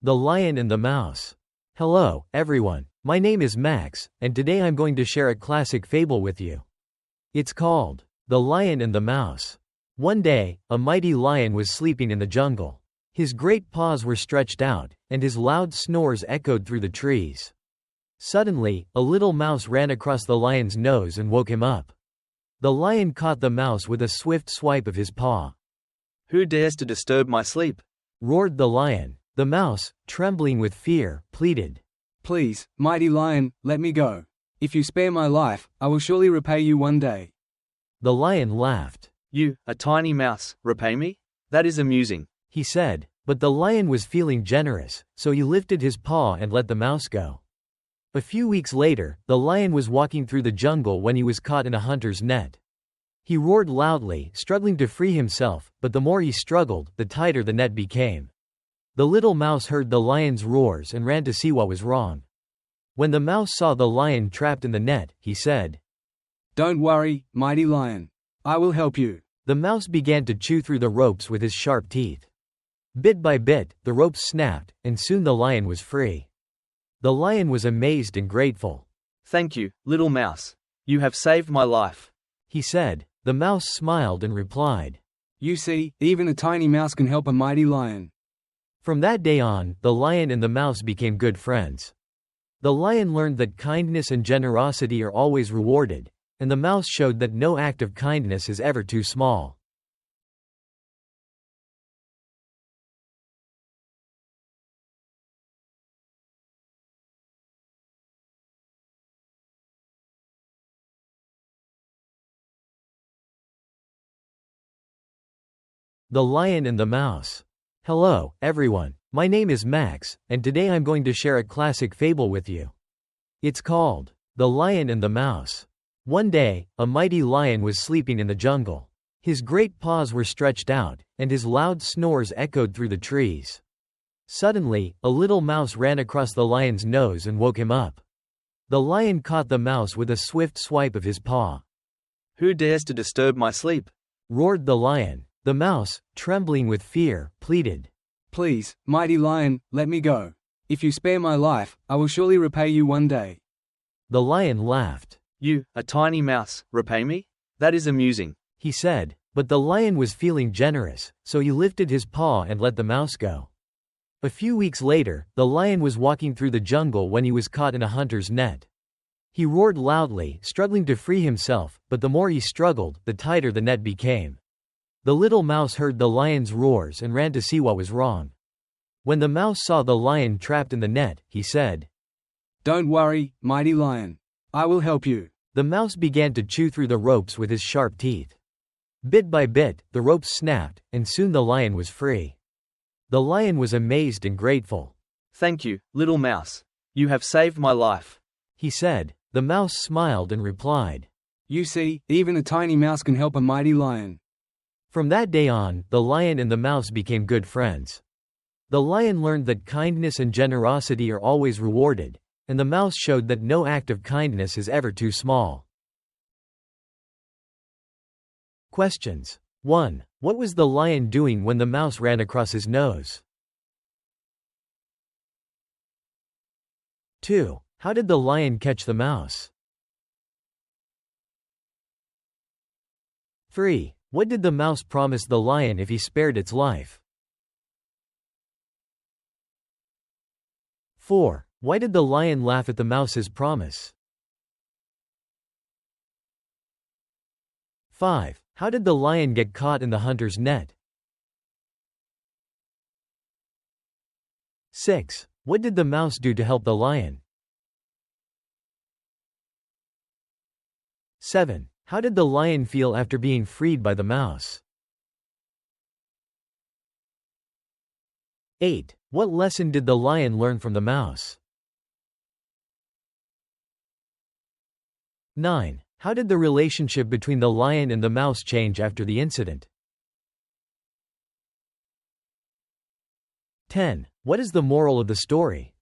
The Lion and the Mouse. Hello, everyone. My name is Max, and today I'm going to share a classic fable with you. It's called The Lion and the Mouse. One day, a mighty lion was sleeping in the jungle. His great paws were stretched out, and his loud snores echoed through the trees. Suddenly, a little mouse ran across the lion's nose and woke him up. The lion caught the mouse with a swift swipe of his paw. "Who dares to disturb my sleep?" roared the lion. The mouse, trembling with fear, pleaded, "Please, mighty lion, let me go. If you spare my life, I will surely repay you one day." The lion laughed. "You, a tiny mouse, repay me? That is amusing," he said, but the lion was feeling generous, so he lifted his paw and let the mouse go. A few weeks later, the lion was walking through the jungle when he was caught in a hunter's net. He roared loudly, struggling to free himself, but the more he struggled, the tighter the net became. The little mouse heard the lion's roars and ran to see what was wrong. When the mouse saw the lion trapped in the net, he said, "Don't worry, mighty lion. I will help you." The mouse began to chew through the ropes with his sharp teeth. Bit by bit, the ropes snapped, and soon the lion was free. The lion was amazed and grateful. "Thank you, little mouse. You have saved my life," he said. The mouse smiled and replied, "You see, even a tiny mouse can help a mighty lion." From that day on, the lion and the mouse became good friends. The lion learned that kindness and generosity are always rewarded, and the mouse showed that no act of kindness is ever too small. The Lion and the Mouse. Hello, everyone. My name is Max, and today I'm going to share a classic fable with you. It's called The Lion and the Mouse. One day, a mighty lion was sleeping in the jungle. His great paws were stretched out, and his loud snores echoed through the trees. Suddenly, a little mouse ran across the lion's nose and woke him up. The lion caught the mouse with a swift swipe of his paw. "Who dares to disturb my sleep?" roared the lion. The mouse, trembling with fear, pleaded, "Please, mighty lion, let me go. If you spare my life, I will surely repay you one day." The lion laughed. "You, a tiny mouse, repay me? That is amusing," he said, but the lion was feeling generous, so he lifted his paw and let the mouse go. A few weeks later, the lion was walking through the jungle when he was caught in a hunter's net. He roared loudly, struggling to free himself, but the more he struggled, the tighter the net became. The little mouse heard the lion's roars and ran to see what was wrong. When the mouse saw the lion trapped in the net, he said, "Don't worry, mighty lion. I will help you." The mouse began to chew through the ropes with his sharp teeth. Bit by bit, the ropes snapped, and soon the lion was free. The lion was amazed and grateful. "Thank you, little mouse. You have saved my life," he said. The mouse smiled and replied, "You see, even a tiny mouse can help a mighty lion." From that day on, the lion and the mouse became good friends. The lion learned that kindness and generosity are always rewarded, and the mouse showed that no act of kindness is ever too small. Questions. 1. What was the lion doing when the mouse ran across his nose? 2. How did the lion catch the mouse? 3. What did the mouse promise the lion if he spared its life? 4. Why did the lion laugh at the mouse's promise? 5. How did the lion get caught in the hunter's net? 6. What did the mouse do to help the lion? 7. How did the lion feel after being freed by the mouse? 8. What lesson did the lion learn from the mouse? 9. How did the relationship between the lion and the mouse change after the incident? 10. What is the moral of the story?